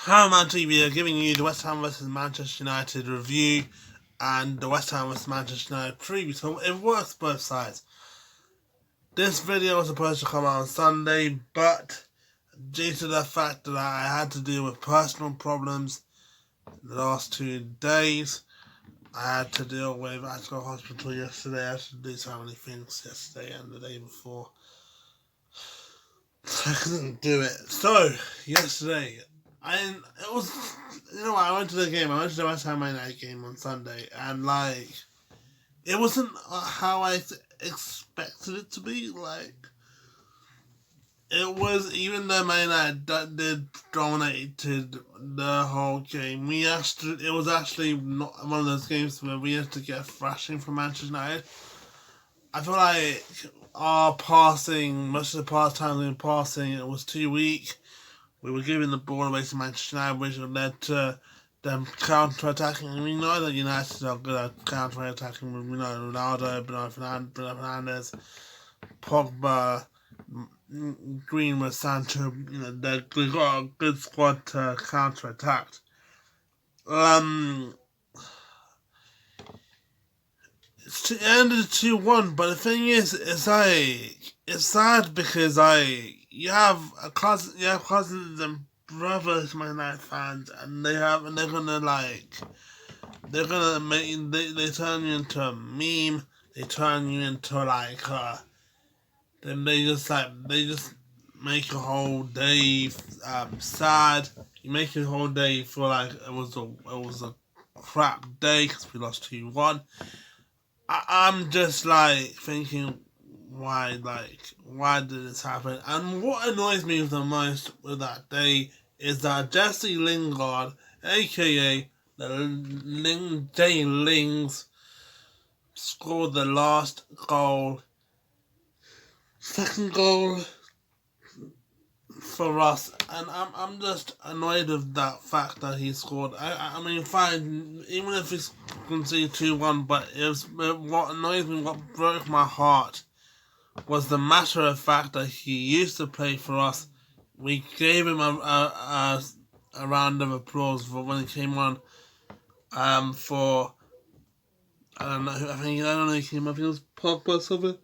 Hi, I'm TV, giving you the West Ham vs Manchester United review and the West Ham vs Manchester United preview. So it works both sides. This video was supposed to come out on Sunday, but due to the fact that I had to deal with personal problems the last 2 days, I had to deal with, I had to go to hospital yesterday, I had to do so many things yesterday and the day before. So I couldn't do it. So, yesterday, I went to the game. I went to the West Ham United game on Sunday, and it wasn't how I expected it to be. It was, even though Man United did dominated the whole game. It was actually not one of those games where we had to get thrashing from Manchester United. I feel like our passing, most of the past times we were passing, it was too weak. We were giving the ball away to Manchester United, which led to them counter-attacking. And we know that United are good at counter-attacking with, Ronaldo, Bruno Fernandes, Pogba, Greenwood, Sancho. They've got a good squad to counter-attack. It ended 2-1, but the thing is, it's sad because you have cousins and brothers, Man United fans, and they're gonna make they turn you into a meme. They turn you into then they just make your whole day sad. You make your whole day feel like it was a crap day because we lost 2-1. I'm just thinking, why did this happen? And what annoys me the most with that day is that Judas Lingard, aka the J Lings, scored the last goal, second goal for us, and I'm just annoyed with that fact that he scored. I mean, fine, even if he's conceded 2-1, but what annoys me, what broke my heart, was the matter of fact that he used to play for us. We gave him a round of applause for when he came on. For I don't know who he came up. It was Pogba or something.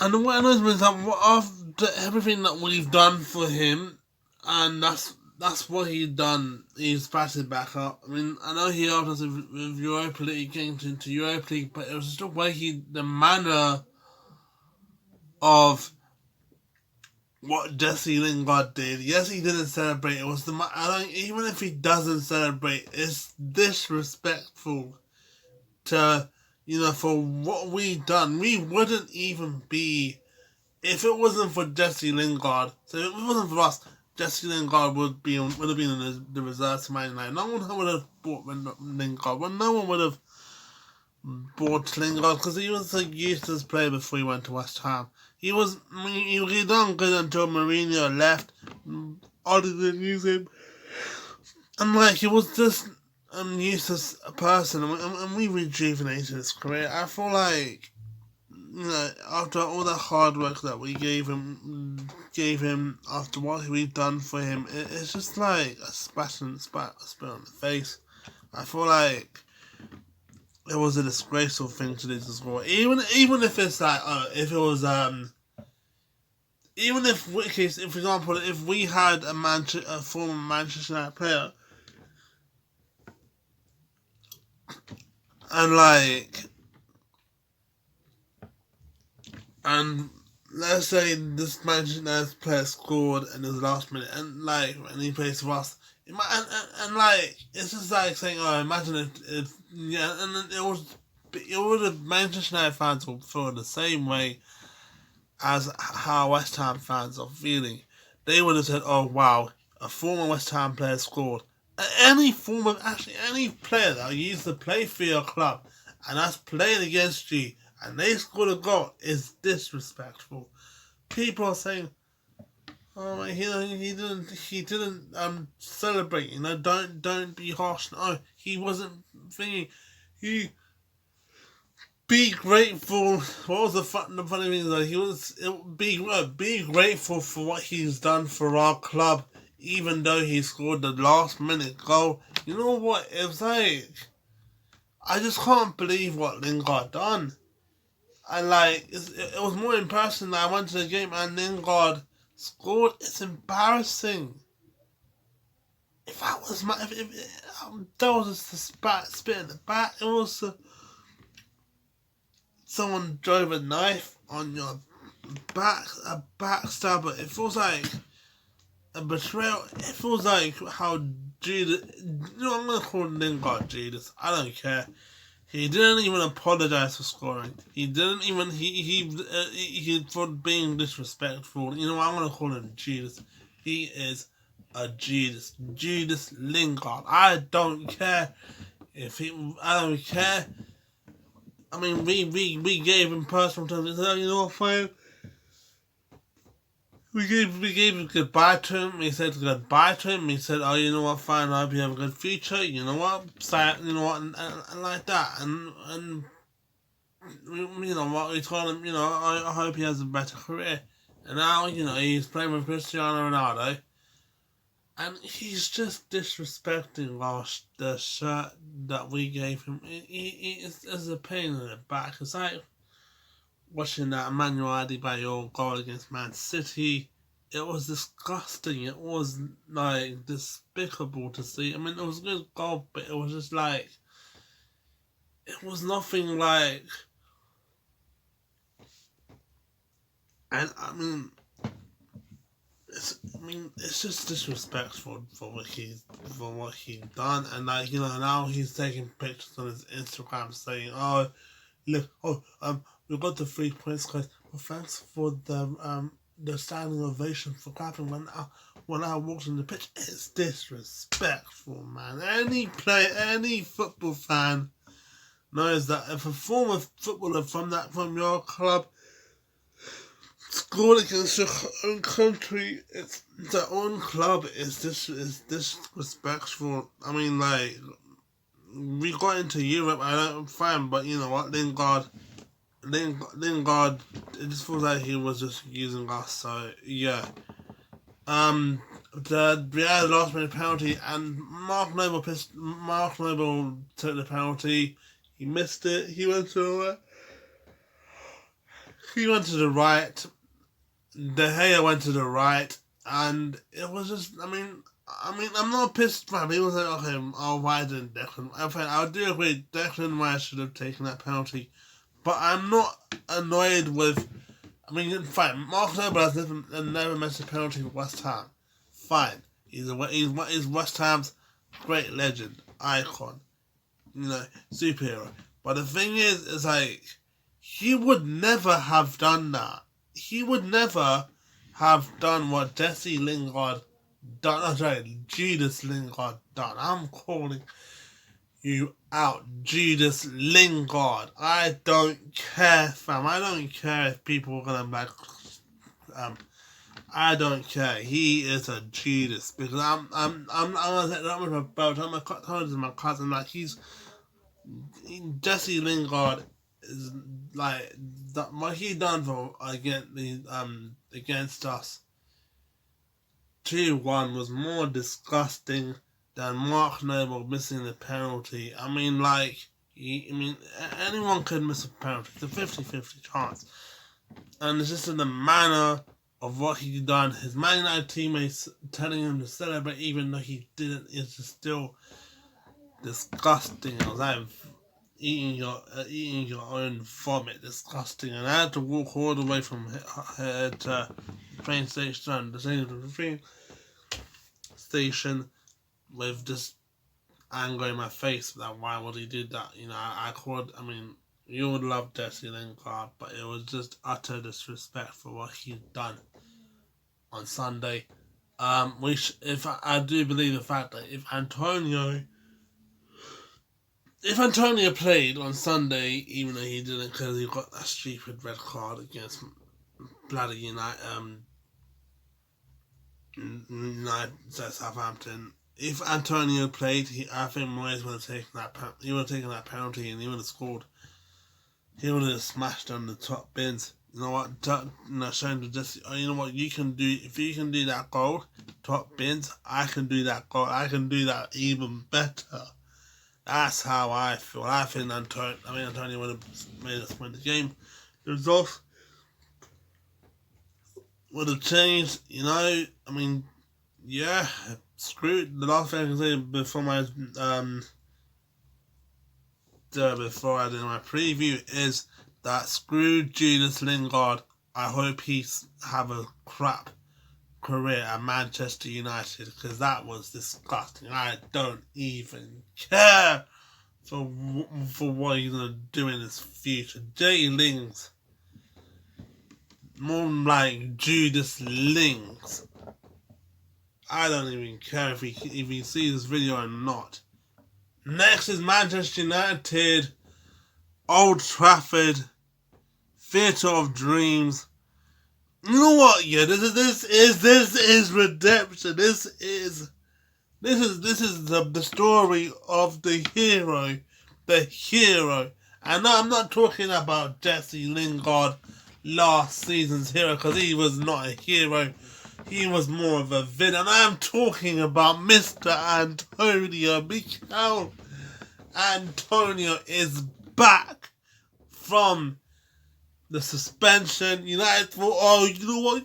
And what annoys me is that after everything that we've done for him, and that's what he's done, he's passed it back up. I mean, I know he helped us with Europa League, getting into Europa League, but it was just the way the manner of what Judas Lingard did. Yes, he didn't celebrate. It was even if he doesn't celebrate, it's disrespectful to, for what we done. We wouldn't even be, if it wasn't for Judas Lingard. So if it wasn't for us, Judas Lingard would have been in the reserves to Man United. No one would have bought Lingard. Well, no one would have bought Lingard because he was a useless player before he went to West Ham. He done good until Mourinho left. Ollie didn't use him, and he was just a useless person, and we rejuvenated his career. I feel like, after all the hard work that we gave him after what we've done for him, it's just like a spit on the face. I feel like it was a disgraceful thing to do to score. Even if it's if it was even if, for example, if we had a former Manchester United player, and let's say this Manchester United player scored in his last minute, and he plays for us, and it's just saying, oh, imagine if and it would have, Manchester United fans will feel the same way as how West Ham fans are feeling. They would have said, oh wow, a former West Ham player scored. Any player that used to play for your club and that's playing against you and they scored a goal is disrespectful. People are saying, oh, he didn't celebrate. Don't be harsh. No, he wasn't thinking. Be grateful. What was the funny thing is that be grateful for what he's done for our club. even though he scored the last minute goal. You know what? It was like, I just can't believe what Lingard done. And like, it was more embarrassing that I went to the game and Lingard scored. It's embarrassing. If that was that was just a spit in the back, it was someone drove a knife on your back, a backstabber. It feels like a betrayal. It feels like how Judas. I'm gonna call Lingard Judas. I don't care. He didn't even apologize for scoring. He didn't even he for being disrespectful. You know what? I'm gonna call him Judas. He is a Judas. Judas Lingard. I don't care if he. I don't care. I mean, we gave him personal terms. He said, you know what, fine. We gave him goodbye to him. We said goodbye to him. We said, oh, you know what, fine. I hope you have a good future. You know what, you know what, and like that. And you know what, we told him, you know, I hope he has a better career. And now, you know, he's playing with Cristiano Ronaldo. And he's just disrespecting the shirt that we gave him. It's a pain in the back. It's like watching that Emmanuel Adebayor goal against Man City. It was disgusting. It was like despicable to see. I mean, it was a good goal, but it was just like, it was nothing like. And I mean, it's just disrespectful for what he's done, and like, you know, now he's taking pictures on his Instagram saying, "Oh, look, we got the 3 points, guys. Well, thanks for the standing ovation for clapping when I walked on the pitch." It's disrespectful, man. Any football fan knows that if a former footballer from your club scored against your own country, it's their own club, is disrespectful. I mean, like, we got into Europe, I don't fine, but you know what, Lingard, it just feels like he was just using us. So yeah, we had a last minute penalty, and Mark Noble took the penalty. He missed it. He went to the right. De Gea went to the right, and it was just. I mean, I'm not pissed by people saying, okay, why didn't Declan? I do agree, Declan Rice should have taken that penalty, but I'm not annoyed with. I mean, fine, Mark Noble has never missed a penalty for West Ham. Fine, he's West Ham's great legend, icon, you know, superhero. But the thing is like, he would never have done that. He would never have done what Judas Lingard done. I'm calling you out, Judas Lingard. I don't care, fam. I don't care if people are gonna like. I don't care. He is a Judas, because I'm gonna take that with my belt. I'm my cousin. Like, Judas Lingard is like what he done for against us 2-1 was more disgusting than Mark Noble missing the penalty. I mean, like, anyone could miss a penalty. It's a 50-50 chance, and it's just in the manner of what he done. His Man United teammates telling him to celebrate even though he didn't. It's just still disgusting. It was like eating your own vomit. Disgusting. And I had to walk all the way from here to the train station, the train station, with just anger in my face that why would he do that. You know, you would love Judas Lingard, but it was just utter disrespect for what he's done on Sunday. I do believe the fact that if Antonio played on Sunday, even though he didn't because he got that stupid red card against bloody United, Southampton. If Antonio played, I think Moyes would have taken that. He would have taken that penalty and he would have scored. He would have smashed on the top bins. You know what? Showing to Jesse, oh, you know what? You can do, if you can do that goal, top bins, I can do that goal. I can do that even better. That's how I feel. I think Antonio would have made us win the game. The results would have changed, yeah, screw the last thing I can say before I did my preview is that screw Judas Lingard. I hope he's have a crap career at Manchester United, because that was disgusting. I don't even care for what he's gonna do in his future. J Lings, more like Judas Lings. I don't even care if he sees this video or not. Next is Manchester United, Old Trafford, Theatre of Dreams. You know what? Yeah, this is redemption. This is the story of the hero. And no, I'm not talking about Jesse Lingard, last season's hero, because he was not a hero. He was more of a villain. I'm talking about Mr. Antonio. Mikel Antonio is back from the suspension. United thought, oh, you know what,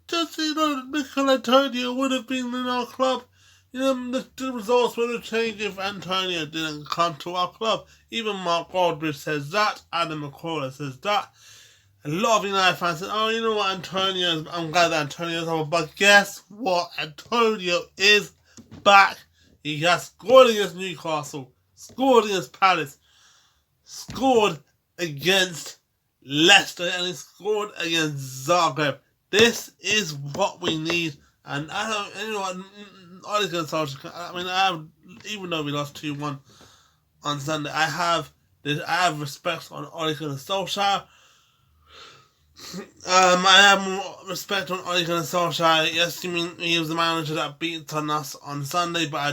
Jesse, Mikel Antonio would have been in our club. The results would have changed if Antonio didn't come to our club. Even Mark Aldridge says that. Adam McCullough says that. A lot of United fans said, oh, you know what, I'm glad that Antonio's over. But guess what? Antonio is back. He has scored against Newcastle, scored against Palace, scored against Leicester, and he scored against Zagreb. This is what we need. And I don't, you know what, Ole Gunnar Solskjaer, even though we lost 2-1 on Sunday, I have respect on Ole Gunnar Solskjaer. I have more respect on Ole Gunnar Solskjaer. Yes, you mean he was the manager that beat on us on Sunday, but I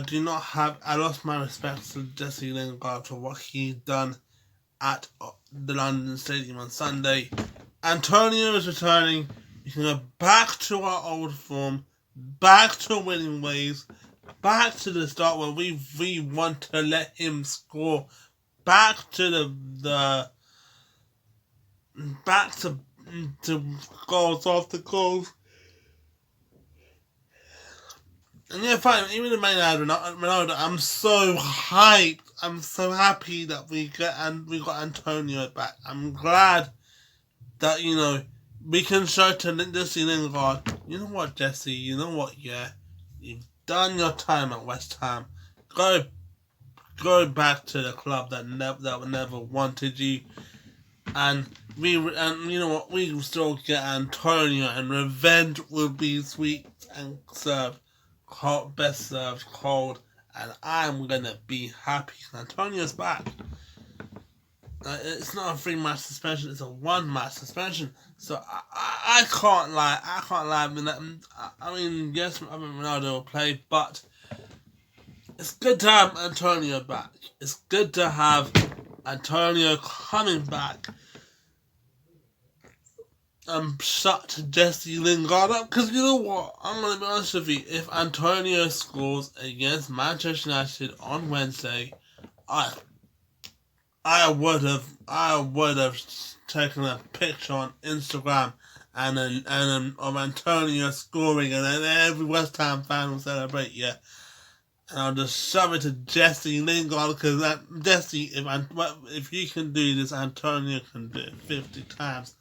lost my respect to Jesse Lingard for what he done at the London Stadium on Sunday. Antonio is returning. We can go back to our old form, back to winning ways, back to the start where we want to let him score, back to back to goals after goals. And yeah, fine, even the main Ronaldo, I'm so hyped. I'm so happy that we got Antonio back. I'm glad that, we can show to Jesse Lingard, you know what, Jesse, you know what, yeah, you've done your time at West Ham. Go back to the club that never wanted you. And you know what, we will still get Antonio, and revenge will be sweet and served cold, best served cold, and I'm gonna be happy. Antonio's back. It's not a 3-match suspension; it's a 1-match suspension. So I can't lie. Yes, Ronaldo will play, but it's good to have Antonio back. It's good to have Antonio coming back and shut Jesse Lingard up, because you know what, I'm going to be honest with you, if Antonio scores against Manchester United on Wednesday, I would have taken a picture on Instagram and of Antonio scoring, and then every West Ham fan will celebrate, yeah. And I'll just shove it to Jesse Lingard, because Jesse, if you can do this, Antonio can do it 50 times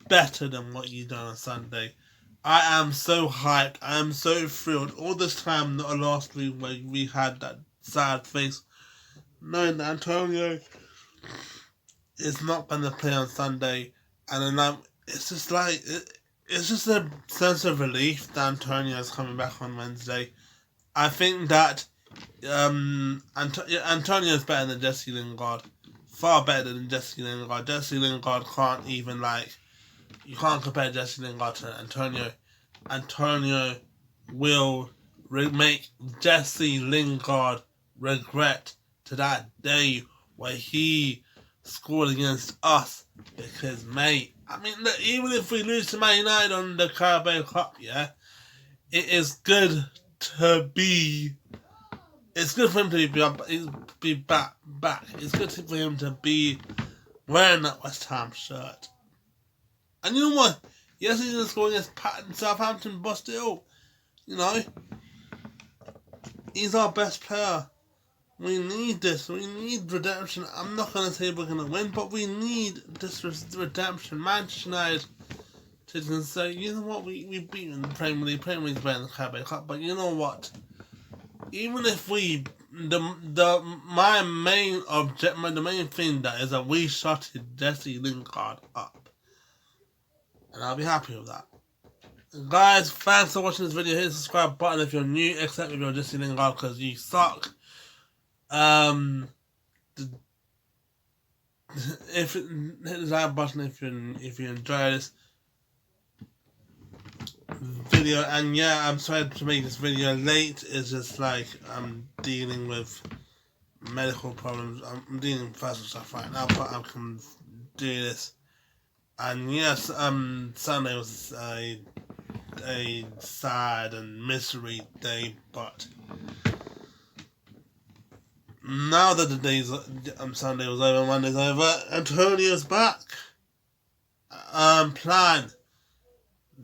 better than what you done on Sunday. I am so hyped. I am so thrilled. All this time, not last week, where we had that sad face, knowing that Antonio is not going to play on Sunday, and then it's just like it's just a sense of relief that Antonio is coming back on Wednesday. I think that Antonio is better than Jesse Lingard, far better than Jesse Lingard. Jesse Lingard can't even you can't compare Jesse Lingard to Antonio. Antonio will make Jesse Lingard regret to that day where he scored against us. Because, mate, I mean, look, even if we lose to Man United on the Carabao Cup, yeah, it is good to be. It's good for him to be back. It's good for him to be wearing that West Ham shirt. And you know what? Yes, he's going to score against Southampton, but still, you know, he's our best player. We need this. We need redemption. I'm not going to say we're going to win, but we need this redemption. Manchester United to say, you know what, we've beaten the Premier League. Premier League's better than the Carabao Cup, but you know what? Even if we, the main thing that is that we shotted Judas Lingard up, and I'll be happy with that. Guys, thanks for watching this video. Hit the subscribe button if you're new, except if you're Judas Lingard because you suck. Hit the like button if you enjoy this video, and yeah, I'm sorry to make this video late. It's just like I'm dealing with medical problems. I'm dealing with personal stuff right now, but I can do this. And yes, Sunday was a sad and misery day, but now that the days Sunday was over, Monday's over, Antonio's back. Plan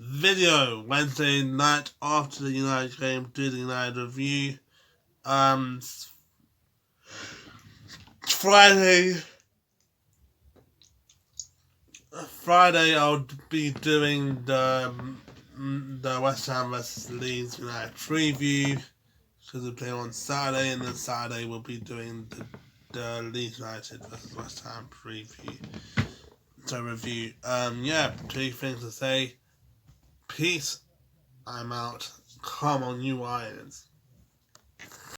video Wednesday night after the United game, do the United review. Friday I'll be doing the West Ham vs Leeds United preview because we play on Saturday, and then Saturday we'll be doing the Leeds United vs West Ham preview. So review. Yeah, 2 things to say. Peace. I'm out. Come on, you Irons.